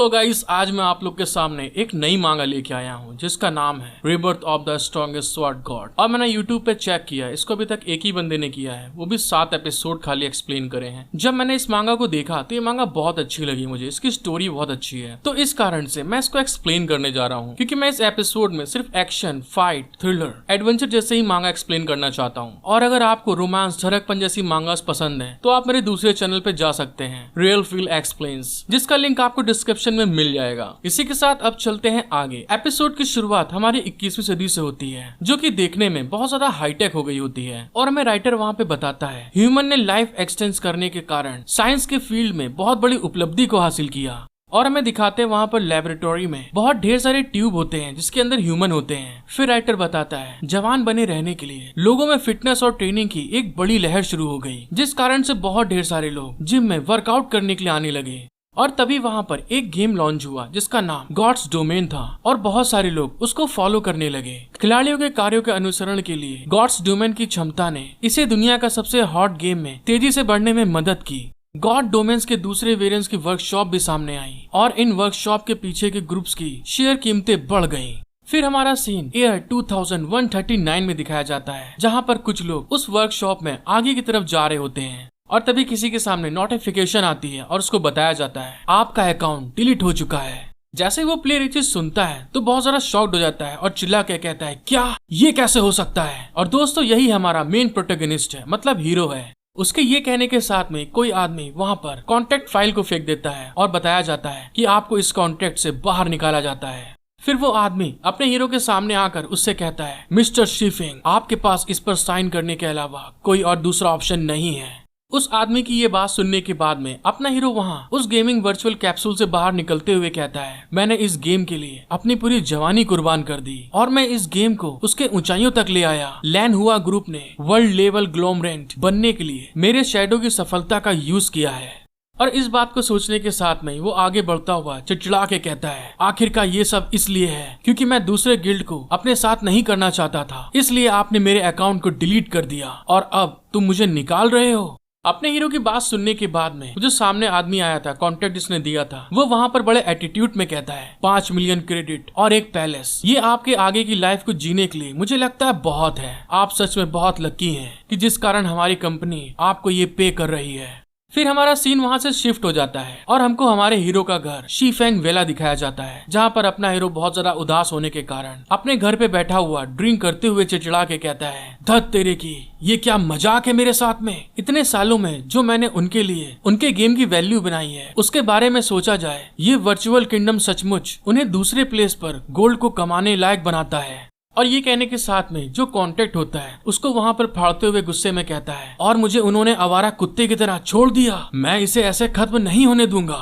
Hello guys, आज मैं आप लोग के सामने एक नई मांगा लेके आया हूँ जिसका नाम है rebirth of the strongest sword God. और मैंने यूट्यूब पे चेक किया, इसको अभी तक एक ही बंदे ने किया है, वो भी 7 एपिसोड खाली एक्सप्लेन करे हैं। जब मैंने इस मांगा को देखा तो ये मांगा बहुत अच्छी लगी मुझे, इसकी स्टोरी बहुत अच्छी है, तो इस कारण से मैं इसको एक्सप्लेन करने जा रहा हूँ। क्योंकि मैं इस एपिसोड में सिर्फ एक्शन, फाइट, थ्रिलर, एडवेंचर जैसे ही मांगा एक्सप्लेन करना चाहता हूँ। और अगर आपको रोमांस, झड़कपन जैसी मांगास पसंद है तो आप मेरे दूसरे चैनल पे जा सकते हैं, रियल फील एक्सप्लेन्स, जिसका लिंक आपको डिस्क्रिप्शन में मिल जाएगा। इसी के साथ अब चलते हैं आगे। एपिसोड की शुरुआत हमारी 21वीं सदी से होती है, जो कि देखने में बहुत ज्यादा हाईटेक हो गई होती है। और हमें राइटर वहाँ पे बताता है ह्यूमन ने लाइफ एक्सटेंस करने के कारण साइंस के फील्ड में बहुत बड़ी उपलब्धि को हासिल किया। और हमें दिखाते हैं वहाँ पर लेबोरेटरी में बहुत ढेर सारे ट्यूब होते हैं जिसके अंदर ह्यूमन होते हैं। फिर राइटर बताता है जवान बने रहने के लिए लोगों में फिटनेस और ट्रेनिंग की एक बड़ी लहर शुरू हो गई, जिस कारण से बहुत ढेर सारे लोग जिम में वर्कआउट करने के लिए आने लगे। और तभी वहाँ पर एक गेम लॉन्च हुआ जिसका नाम गॉड्स डोमेन था और बहुत सारे लोग उसको फॉलो करने लगे। खिलाड़ियों के कार्यों के अनुसरण के लिए गॉड्स डोमेन की क्षमता ने इसे दुनिया का सबसे हॉट गेम में तेजी से बढ़ने में मदद की। गॉड डोमेन्स के दूसरे वेरिएंट्स की वर्कशॉप भी सामने आई और इन वर्कशॉप के पीछे के ग्रुप्स की शेयर कीमतें बढ़ गयी। फिर हमारा सीन ईयर 2139 में दिखाया जाता है, जहाँ पर कुछ लोग उस वर्कशॉप में आगे की तरफ जा रहे होते हैं। और तभी किसी के सामने नोटिफिकेशन आती है और उसको बताया जाता है आपका अकाउंट डिलीट हो चुका है। जैसे वो प्लेयर ये चीज सुनता है तो बहुत ज्यादा शॉक्ड हो जाता है और चिल्ला के कहता है क्या ये कैसे हो सकता है। और दोस्तों यही हमारा मेन प्रोटैगनिस्ट है, मतलब हीरो है। उसके ये कहने के साथ में कोई आदमी वहाँ पर कॉन्टेक्ट फाइल को फेंक देता है और बताया जाता है कि आपको इस कॉन्टेक्ट से बाहर निकाला जाता है। फिर वो आदमी अपने हीरो के सामने आकर उससे कहता है मिस्टर शीफिंग, आपके पास इस पर साइन करने के अलावा कोई और दूसरा ऑप्शन नहीं है। उस आदमी की ये बात सुनने के बाद में अपना हीरो वहाँ उस गेमिंग वर्चुअल कैप्सूल से बाहर निकलते हुए कहता है मैंने इस गेम के लिए अपनी पूरी जवानी कुर्बान कर दी और मैं इस गेम को उसके ऊंचाइयों तक ले आया। लैन हुआ ग्रुप ने वर्ल्ड लेवल ग्लोमरेंट बनने के लिए मेरे शैडो की सफलता का यूज किया है। और इस बात को सोचने के साथ में वो आगे बढ़ता हुआ चिड़चिड़ा के कहता है आखिरकार ये सब इसलिए है क्योंकि मैं दूसरे गिल्ड को अपने साथ नहीं करना चाहता था, इसलिए आपने मेरे अकाउंट को डिलीट कर दिया और अब तुम मुझे निकाल रहे हो। अपने हीरो की बात सुनने के बाद में जो सामने आदमी आया था, कॉन्टेक्ट जिसने दिया था, वो वहाँ पर बड़े एटीट्यूड में कहता है 5 मिलियन क्रेडिट और एक पैलेस, ये आपके आगे की लाइफ को जीने के लिए मुझे लगता है बहुत है। आप सच में बहुत लकी हैं कि जिस कारण हमारी कंपनी आपको ये पे कर रही है। फिर हमारा सीन वहाँ से शिफ्ट हो जाता है और हमको हमारे हीरो का घर शीफेंग वेला दिखाया जाता है, जहाँ पर अपना हीरो बहुत ज्यादा उदास होने के कारण अपने घर पे बैठा हुआ ड्रिंक करते हुए चिड़चिड़ा के कहता है धत तेरे की, ये क्या मजाक है मेरे साथ में। इतने सालों में जो मैंने उनके लिए उनके गेम की वैल्यू बनाई है उसके बारे में सोचा जाए, ये वर्चुअल किंगडम सचमुच उन्हें दूसरे प्लेस पर गोल्ड को कमाने लायक बनाता है। और ये कहने के साथ में जो कॉन्टेक्ट होता है उसको वहाँ पर फाड़ते हुए गुस्से में कहता है और मुझे उन्होंने आवारा कुत्ते की तरह छोड़ दिया, मैं इसे ऐसे खत्म नहीं होने दूंगा।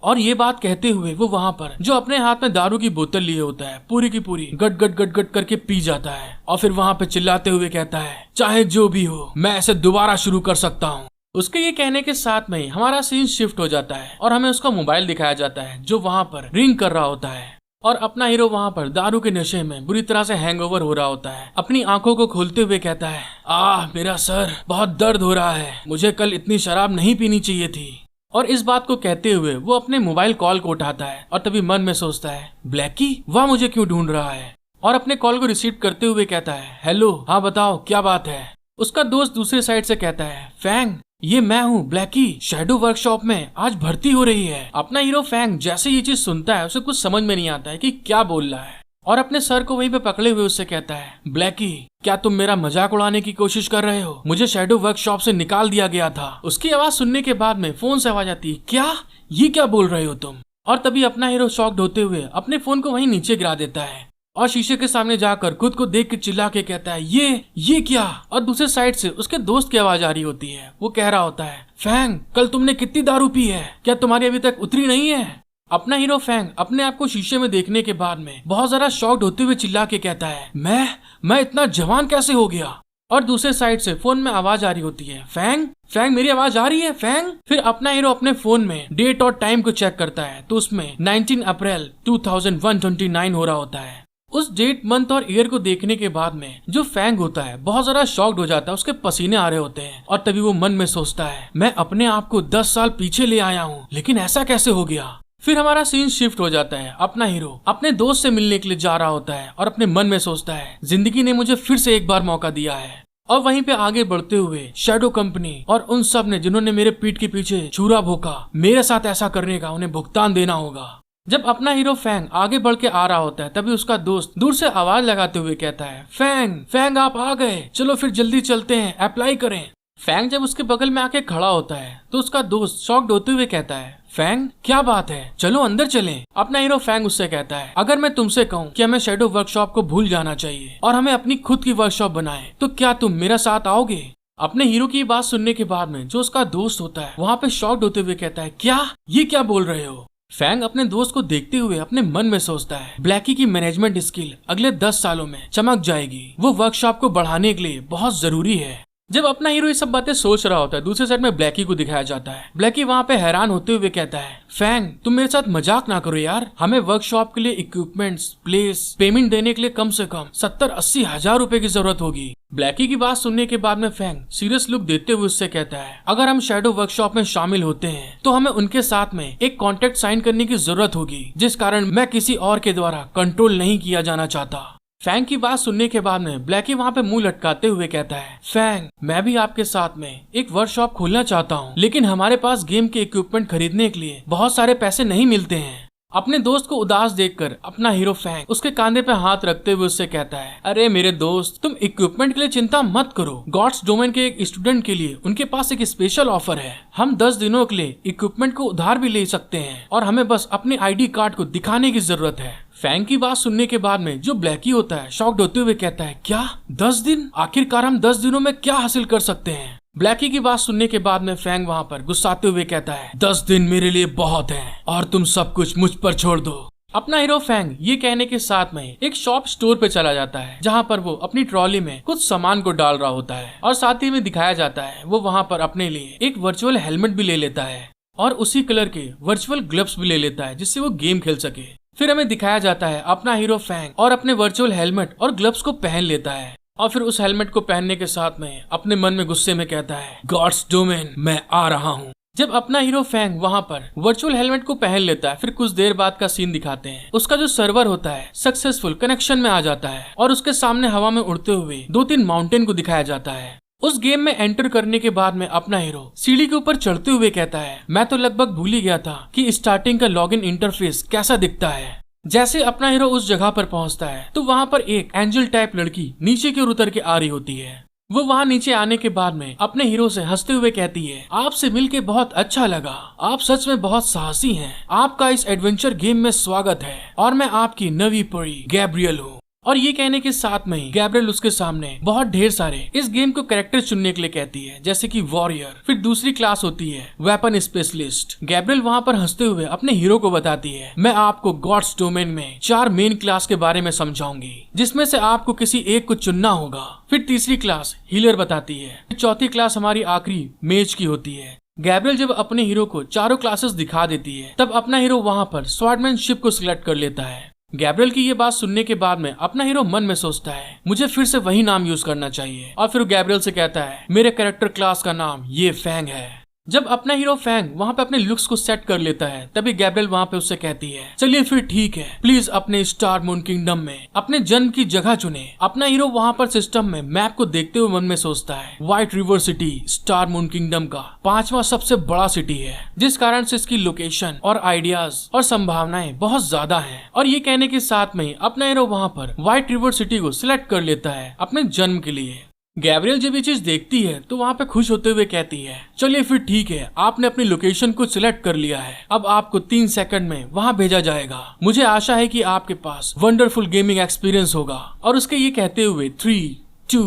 और ये बात कहते हुए वो वहाँ पर जो अपने हाथ में दारू की बोतल लिए होता है पूरी की पूरी गट गट गट गट करके पी जाता है और फिर वहाँ पे चिल्लाते हुए कहता है चाहे जो भी हो मैं ऐसे दोबारा शुरू कर सकता हूँ। उसके ये कहने के साथ में हमारा सीन शिफ्ट हो जाता है और हमें उसका मोबाइल दिखाया जाता है जो वहाँ पर रिंग कर रहा होता है। और अपना हीरो वहाँ पर दारू के नशे में बुरी तरह से हैंगओवर हो रहा होता है। अपनी आंखों को खोलते हुए कहता है मेरा सर बहुत दर्द हो रहा है, मुझे कल इतनी शराब नहीं पीनी चाहिए थी। और इस बात को कहते हुए वो अपने मोबाइल कॉल को उठाता है और तभी मन में सोचता है ब्लैकी वह मुझे क्यों ढूंढ रहा है। और अपने कॉल को रिसीव करते हुए कहता है हेलो, हाँ बताओ क्या बात है। उसका दोस्त दूसरे साइड से कहता है फैंग, ये मैं हूँ ब्लैकी, शैडो वर्कशॉप में आज भर्ती हो रही है। अपना हीरो फैंग जैसे ये चीज सुनता है उसे कुछ समझ में नहीं आता है कि क्या बोल रहा है और अपने सर को वहीं पे पकड़े हुए उससे कहता है ब्लैकी क्या तुम मेरा मजाक उड़ाने की कोशिश कर रहे हो, मुझे शैडो वर्कशॉप से निकाल दिया गया था। उसकी आवाज सुनने के बाद में फोन से आवाज आती है क्या, ये क्या बोल रहे हो तुम। और तभी अपना हीरो शॉक्ड होते हुए अपने फोन को वहीं नीचे गिरा देता है और शीशे के सामने जाकर खुद को देख के चिल्ला के कहता है ये क्या। और दूसरे साइड से उसके दोस्त की आवाज आ रही होती है, वो कह रहा होता है फैंग कल तुमने कितनी दारू पी है, क्या तुम्हारी अभी तक उतरी नहीं है। अपना हीरो फैंग अपने आप को शीशे में देखने के बाद में बहुत ज्यादा शॉक्ड होते हुए चिल्ला के कहता है मैं इतना जवान कैसे हो गया। और दूसरे साइड से फोन में आवाज आ रही होती है फैंग मेरी आवाज आ रही है फैंग। फिर अपना हीरो अपने फोन में डेट और टाइम को चेक करता है तो उसमें 19 अप्रैल 2129 हो रहा होता है। उस डेट, मंथ और ईयर को देखने के बाद में जो फैंग होता है बहुत ज्यादा शॉक्ड हो जाता है, उसके पसीने आ रहे होते हैं और तभी वो मन में सोचता है मैं अपने आप को 10 साल पीछे ले आया हूँ, लेकिन ऐसा कैसे हो गया। फिर हमारा सीन शिफ्ट हो जाता है। अपना हीरो अपने दोस्त से मिलने के लिए जा रहा होता है और अपने मन में सोचता है जिंदगी ने मुझे फिर से एक बार मौका दिया है। और वहीं पे आगे बढ़ते हुए शैडो कंपनी और उन सब ने जिन्होंने मेरे पीठ के पीछे छुरा भोंका, मेरे साथ ऐसा करने का उन्हें भुगतान देना होगा। जब अपना हीरो फैंग आगे बढ़ के आ रहा होता है तभी उसका दोस्त दूर से आवाज लगाते हुए कहता है, फैंग फैंग आप आ गए, चलो फिर जल्दी चलते हैं, अप्लाई करें। फैंग जब उसके बगल में आके खड़ा होता है तो उसका दोस्त शॉक्ड होते हुए कहता है, फैंग क्या बात है, चलो अंदर चलें। अपना हीरो फैंग उससे कहता है, अगर मैं तुमसे कहूँ कि हमें शैडो वर्कशॉप को भूल जाना चाहिए और हमें अपनी खुद की वर्कशॉप बनाएं, तो क्या तुम मेरा साथ आओगे? अपने हीरो की बात सुनने के बाद में जो उसका दोस्त होता है वहाँ पे शॉक्ड होते हुए कहता है, क्या ये क्या बोल रहे हो? फैंग अपने दोस्त को देखते हुए अपने मन में सोचता है, ब्लैकी की मैनेजमेंट स्किल अगले 10 सालों में चमक जाएगी, वो वर्कशॉप को बढ़ाने के लिए बहुत जरूरी है। जब अपना हीरो ये सब बातें सोच रहा होता है दूसरे साइड में ब्लैकी को दिखाया जाता है। ब्लैकी वहाँ पे हैरान होते हुए कहता है, फैंग तुम मेरे साथ मजाक ना करो यार, हमें वर्कशॉप के लिए इक्विपमेंट्स, प्लेस, पेमेंट देने के लिए कम से कम 70-80 हजार रुपए की जरूरत होगी। ब्लैकी की बात सुनने के बाद में फैंग सीरियस लुक देते हुए उससे कहता है, अगर हम शैडो वर्कशॉप में शामिल होते हैं तो हमें उनके साथ में एक कॉन्ट्रैक्ट साइन करने की जरूरत होगी, जिस कारण मैं किसी और के द्वारा कंट्रोल नहीं किया जाना चाहता। फैंग की बात सुनने के बाद में ब्लैकी वहाँ पे मुंह लटकाते हुए कहता है, फैंग मैं भी आपके साथ में एक वर्कशॉप खोलना चाहता हूँ, लेकिन हमारे पास गेम के इक्विपमेंट खरीदने के लिए बहुत सारे पैसे नहीं मिलते हैं। अपने दोस्त को उदास देखकर अपना हीरो फैंग उसके कांधे पे हाथ रखते हुए उससे कहता है, अरे मेरे दोस्त तुम इक्विपमेंट के लिए चिंता मत करो, गॉड्स डोमेन के एक स्टूडेंट के लिए उनके पास एक स्पेशल ऑफर है, हम 10 दिनों के लिए इक्विपमेंट को उधार भी ले सकते हैं और हमें बस अपने ID कार्ड को दिखाने की जरूरत है। फैंग की बात सुनने के बाद में जो ब्लैकी होता है शॉक्ड होते हुए कहता है, क्या 10 दिन? आखिरकार हम 10 दिनों में क्या हासिल कर सकते हैं? ब्लैकी की बात सुनने के बाद में फैंग वहाँ पर गुस्साते हुए कहता है, 10 दिन मेरे लिए बहुत है और तुम सब कुछ मुझ पर छोड़ दो। अपना हीरो फैंग ये कहने के साथ में एक शॉप स्टोर पे चला जाता है जहाँ पर वो अपनी ट्रॉली में कुछ सामान को डाल रहा होता है और साथ ही में दिखाया जाता है वो वहाँ पर अपने लिए एक वर्चुअल हेलमेट भी ले लेता है और उसी कलर के वर्चुअल ग्लव्स भी ले लेता है जिससे वो गेम खेल सके। फिर हमें दिखाया जाता है अपना हीरो फैंग और अपने वर्चुअल हेलमेट और ग्लव्स को पहन लेता है और फिर उस हेलमेट को पहनने के साथ में अपने मन में गुस्से में कहता है, गॉड्स डोमेन मैं आ रहा हूँ। जब अपना हीरो फैंग वहाँ पर वर्चुअल हेलमेट को पहन लेता है फिर कुछ देर बाद का सीन दिखाते हैं। उसका जो सर्वर होता है सक्सेसफुल कनेक्शन में आ जाता है और उसके सामने हवा में उड़ते हुए 2-3 माउंटेन को दिखाया जाता है। उस गेम में एंटर करने के बाद में अपना हीरो सीढ़ी के ऊपर चढ़ते हुए कहता है, मैं तो लगभग भूल ही गया था कि स्टार्टिंग का लॉगिन इंटरफेस कैसा दिखता है। जैसे अपना हीरो उस जगह पर पहुंचता है तो वहाँ पर एक एंजल टाइप लड़की नीचे की ओर उतर के आ रही होती है। वो वहाँ नीचे आने के बाद में अपने हीरो से हंसते हुए कहती है, आपसे मिलके बहुत अच्छा लगा, आप सच में बहुत साहसी हैं। आपका इस एडवेंचर गेम में स्वागत है और मैं आपकी नवी परी गैब्रियल हूँ। और ये कहने के साथ में ही गैब्रियल उसके सामने बहुत ढेर सारे इस गेम को कैरेक्टर चुनने के लिए कहती है, जैसे कि वॉरियर, फिर दूसरी क्लास होती है वेपन स्पेशलिस्ट। गैब्रियल वहाँ पर हंसते हुए अपने हीरो को बताती है, मैं आपको गॉड्स डोमेन में 4 मेन क्लास के बारे में समझाऊंगी जिसमें से आपको किसी एक को चुनना होगा। फिर तीसरी क्लास हीलर बताती है, चौथी क्लास हमारी आखिरी मेज की होती है। गैब्रियल जब अपने हीरो को चारों क्लासेस दिखा देती है तब अपना हीरो वहाँ पर स्वॉर्डमैनशिप को सिलेक्ट कर लेता है। गैब्रियल की ये बात सुनने के बाद में अपना हीरो मन में सोचता है, मुझे फिर से वही नाम यूज करना चाहिए और फिर गैब्रियल से कहता है, मेरे कैरेक्टर क्लास का नाम ये फैंग है। जब अपना हीरो फैंग वहाँ पे अपने लुक्स को सेट कर लेता है तभी गैब्रियल वहाँ पे उससे कहती है, चलिए फिर ठीक है, प्लीज अपने स्टार मून किंगडम में अपने जन्म की जगह चुने। अपना हीरो वहाँ पर सिस्टम में मैप को देखते हुए मन में सोचता है, white river city star moon kingdom का 5वां सबसे बड़ा सिटी है, जिस कारण से इसकी लोकेशन और आइडियाज और संभावनाएं बहुत ज्यादा है। और ये कहने के साथ में अपना हीरो वहाँ पर व्हाइट रिवर सिटी को सिलेक्ट कर लेता है अपने जन्म के लिए। गैब्रियल जब ये चीज देखती है तो वहाँ पे खुश होते हुए कहती है, चलिए फिर ठीक है, आपने अपनी लोकेशन को सिलेक्ट कर लिया है, अब आपको 3 सेकंड में वहाँ भेजा जाएगा। मुझे आशा है कि आपके पास वंडरफुल गेमिंग एक्सपीरियंस होगा। और उसके ये कहते हुए 3, 2,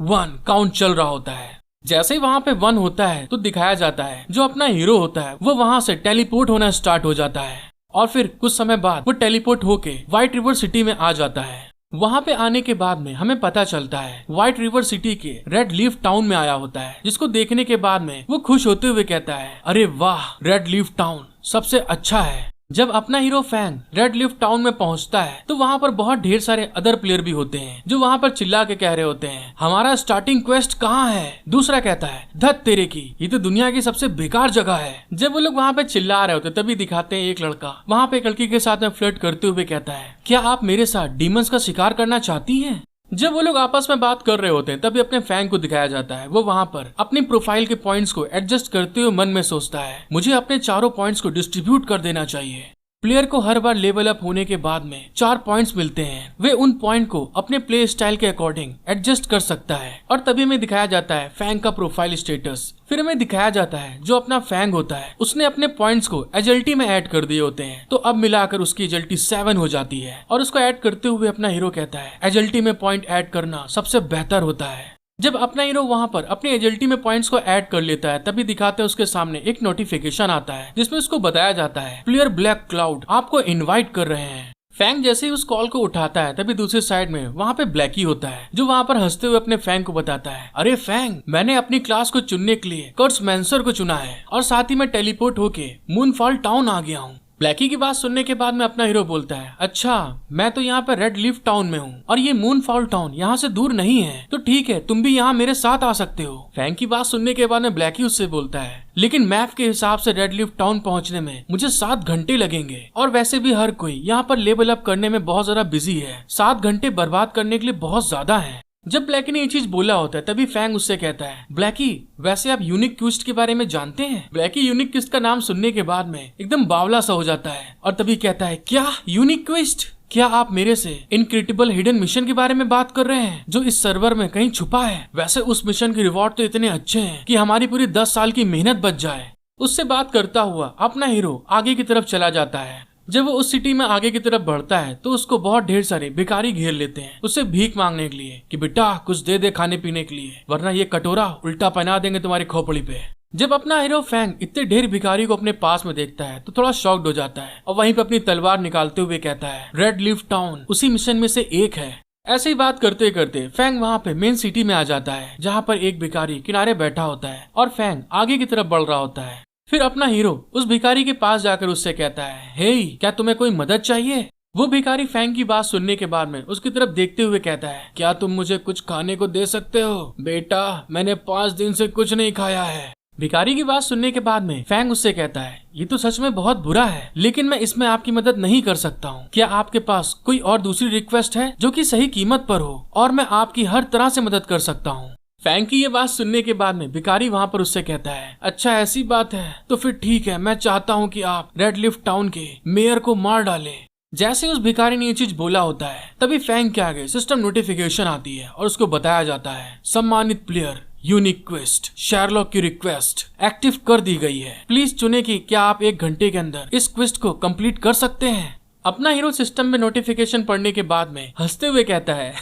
1 काउंट चल रहा होता है। जैसे ही वहाँ पे 1 होता है तो दिखाया जाता है जो अपना हीरो होता है वो वहाँ से टेलीपोर्ट होना स्टार्ट हो जाता है और फिर कुछ समय बाद वो टेलीपोर्ट होके व्हाइट रिवर सिटी में आ जाता है। वहाँ पे आने के बाद में हमें पता चलता है व्हाइट रिवर सिटी के रेड लीफ टाउन में आया होता है, जिसको देखने के बाद में वो खुश होते हुए कहता है, अरे वाह, रेड लीफ टाउन सबसे अच्छा है। जब अपना hero Fang red lift town में पहुंचता है तो वहाँ पर बहुत ढेर सारे अदर प्लेयर भी होते हैं जो वहाँ पर चिल्ला के कह रहे होते हैं, हमारा स्टार्टिंग क्वेस्ट कहाँ है। दूसरा कहता है, धत तेरे की, ये तो दुनिया की सबसे बेकार जगह है। जब वो लोग वहाँ पे चिल्ला रहे होते तभी दिखाते हैं एक लड़का वहाँ पे एक लड़की के साथ में फ्लर्ट करते हुए कहता है, क्या आप मेरे साथ डीमंस का शिकार करना चाहती हैं? जब वो लोग आपस में बात कर रहे होते हैं तभी अपने फैंग को दिखाया जाता है। वो वहाँ पर अपनी प्रोफाइल के पॉइंट्स को एडजस्ट करते हुए मन में सोचता है, मुझे अपने चारों पॉइंट्स को डिस्ट्रीब्यूट कर देना चाहिए। प्लेयर को हर बार लेवल अप होने के बाद में 4 पॉइंट्स मिलते हैं। वे उन पॉइंट को अपने प्ले स्टाइल के अकॉर्डिंग एडजस्ट कर सकता है। और तभी हमें दिखाया जाता है फैंग का प्रोफाइल स्टेटस। फिर हमें दिखाया जाता है जो अपना फैंग होता है उसने अपने पॉइंट्स को एजिलिटी में ऐड कर दिए होते हैं। तो अब मिलाकर उसकी एजिलिटी 7 हो जाती है। और उसको ऐड करते हुए अपना हीरो कहता है, एजिलिटी में पॉइंट ऐड करना सबसे बेहतर होता है। जब अपना हीरो वहाँ पर अपनी एजिलिटी में पॉइंट्स को ऐड कर लेता है तभी दिखाते हैं उसके सामने एक नोटिफिकेशन आता है जिसमें उसको बताया जाता है, प्लेयर ब्लैक क्लाउड आपको इनवाइट कर रहे हैं। फैंग जैसे ही उस कॉल को उठाता है तभी दूसरी साइड में वहाँ पे ब्लैकी होता है जो वहाँ पर हंसते हुए अपने फैंग को बताता है, अरे फैंग, मैंने अपनी क्लास को चुनने के लिए कर्स मैंसर को चुना है और साथ ही मैं टेलीपोर्ट होके मूनफॉल टाउन आ गया हूँ। ब्लैकी की बात सुनने के बाद में अपना हीरो बोलता है, अच्छा मैं तो यहाँ पर रेड लिफ्ट टाउन में हूँ और ये मूनफॉल टाउन यहाँ से दूर नहीं है, तो ठीक है तुम भी यहाँ मेरे साथ आ सकते हो। फैंग की बात सुनने के बाद में ब्लैकी उससे बोलता है, लेकिन मैप के हिसाब से रेड लिफ्ट टाउन पहुँचने में मुझे 7 घंटे लगेंगे और वैसे भी हर कोई यहाँ पर लेवल अप करने में बहुत ज्यादा बिजी है, 7 घंटे बर्बाद करने के लिए बहुत ज्यादा है। जब ब्लैकी ने ये चीज बोला होता है तभी फैंग उससे कहता है, ब्लैकी वैसे आप यूनिक क्विस्ट के बारे में जानते हैं? ब्लैकी यूनिक क्विस्ट का नाम सुनने के बाद में एकदम बावला सा हो जाता है और तभी कहता है, क्या यूनिक क्विस्ट? क्या आप मेरे से इनक्रेडिबल हिडन मिशन के बारे में बात कर रहे हैं जो इस सर्वर में कहीं छुपा है? वैसे उस मिशन के रिवॉर्ड तो इतने अच्छे हैं कि हमारी पूरी 10 साल की मेहनत बच जाए। उससे बात करता हुआ अपना हीरो आगे की तरफ चला जाता है। जब वो उस सिटी में आगे की तरफ बढ़ता है तो उसको बहुत ढेर सारे भिखारी घेर लेते हैं उससे भीख मांगने के लिए कि बेटा कुछ दे दे खाने पीने के लिए, वरना ये कटोरा उल्टा पहना देंगे तुम्हारी खोपड़ी पे। जब अपना हीरो फैंग इतने ढेर भिखारी को अपने पास में देखता है तो थोड़ा शॉक्ड हो जाता है और वहीं पे अपनी तलवार निकालते हुए कहता है, रेड लिफ्ट टाउन उसी मिशन में से एक है। ऐसे ही बात करते करते फैंग वहाँ पे मेन सिटी में आ जाता है जहाँ पर एक भिखारी किनारे बैठा होता है और फैंग आगे की तरफ बढ़ रहा होता है। फिर अपना हीरो उस भिखारी के पास जाकर उससे कहता है, हे क्या तुम्हें कोई मदद चाहिए? वो भिखारी फैंग की बात सुनने के बाद में उसकी तरफ देखते हुए कहता है, क्या तुम मुझे कुछ खाने को दे सकते हो? बेटा मैंने 5 दिन से कुछ नहीं खाया है। भिखारी की बात सुनने के बाद में फैंग उससे कहता है, ये तो सच में बहुत बुरा है, लेकिन मैं इसमें आपकी मदद नहीं कर सकता हूँ। क्या आपके पास कोई और दूसरी रिक्वेस्ट है जो कि सही कीमत पर हो और मैं आपकी हर तरह से मदद कर सकता हूँ? फैंग की ये बात सुनने के बाद में भिखारी वहाँ पर उससे कहता है, अच्छा ऐसी बात है तो फिर ठीक है, मैं चाहता हूँ कि आप रेड लिफ्ट टाउन के मेयर को मार डालें। जैसे उस भिखारी ने ये चीज बोला होता है तभी फैंग के आगे सिस्टम नोटिफिकेशन आती है और उसको बताया जाता है, सम्मानित प्लेयर यूनिक क्वेस्ट शेरलॉक की रिक्वेस्ट एक्टिव कर दी गई है, प्लीज चुने कि क्या आप 1 घंटे के अंदर इस क्वेस्ट को कंप्लीट कर सकते हैं। अपना हीरो सिस्टम में नोटिफिकेशन पढ़ने के बाद में हंसते हुए कहता है,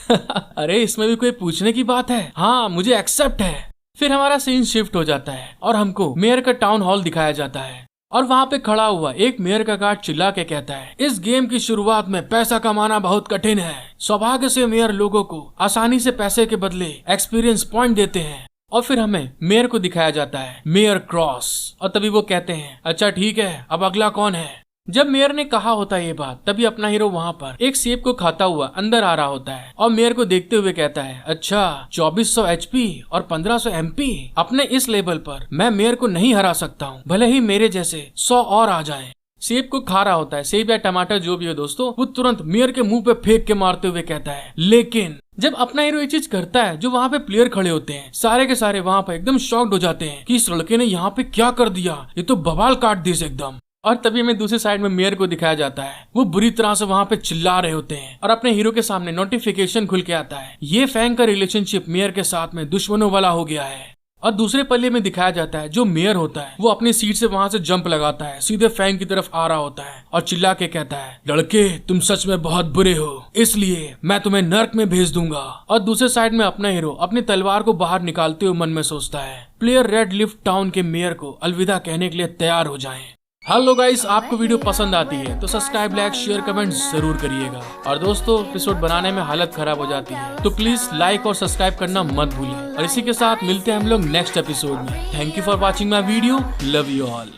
अरे इसमें भी कोई पूछने की बात है, हाँ मुझे एक्सेप्ट है। फिर हमारा सीन शिफ्ट हो जाता है और हमको मेयर का टाउन हॉल दिखाया जाता है और वहाँ पे खड़ा हुआ एक मेयर का गार्ड चिल्ला के कहता है, इस गेम की शुरुआत में पैसा कमाना बहुत कठिन है। सौभाग्य से मेयर लोगों को आसानी से पैसे के बदले एक्सपीरियंस पॉइंट देते हैं। और फिर हमें मेयर को दिखाया जाता है, मेयर क्रॉस। और तभी वो कहते हैं, अच्छा ठीक है अब अगला कौन है? जब मेयर ने कहा होता है ये बात तभी अपना हीरो वहाँ पर एक सेब को खाता हुआ अंदर आ रहा होता है और मेयर को देखते हुए कहता है, अच्छा 2400 HP और 1500 MP, अपने इस लेवल पर मैं मेयर को नहीं हरा सकता हूँ, भले ही मेरे जैसे 100 और आ जाएं। सेब को खा रहा होता है, सेब या टमाटर जो भी हो दोस्तों, वो तुरंत मेयर के मुंह पे फेंक के मारते हुए कहता है, लेकिन जब अपना हीरो ये चीज करता है जो वहाँ पे प्लेयर खड़े होते हैं सारे के सारे वहाँ पे एकदम शॉक्ड हो जाते हैं कि इस लड़के ने यहाँ पे क्या कर दिया, ये तो बवाल काट दी एकदम। और तभी हमें दूसरी साइड में मेयर को दिखाया जाता है, वो बुरी तरह से वहाँ पे चिल्ला रहे होते हैं और अपने हीरो के सामने नोटिफिकेशन खुल के आता है, ये फैंग का रिलेशनशिप मेयर के साथ में दुश्मनों वाला हो गया है। और दूसरे पल्ले में दिखाया जाता है जो मेयर होता है वो अपनी सीट से वहाँ से जंप लगाता है, सीधे फैंग की तरफ आ रहा होता है और चिल्ला के कहता है, लड़के तुम सच में बहुत बुरे हो, इसलिए मैं तुम्हें नर्क में भेज दूंगा। और दूसरे साइड में अपना हीरो अपनी तलवार को बाहर निकालते हुए मन में सोचता है, प्लेयर रेड लिफ्ट टाउन के मेयर को अलविदा कहने के लिए तैयार हो जाएं। हेलो गाइस, आपको वीडियो पसंद आती है तो सब्सक्राइब, लाइक, शेयर, कमेंट जरूर करिएगा। और दोस्तों एपिसोड बनाने में हालत खराब हो जाती है तो प्लीज लाइक और सब्सक्राइब करना मत भूलें। और इसी के साथ मिलते हैं हम लोग नेक्स्ट एपिसोड में। Thank you for watching my video, love you all.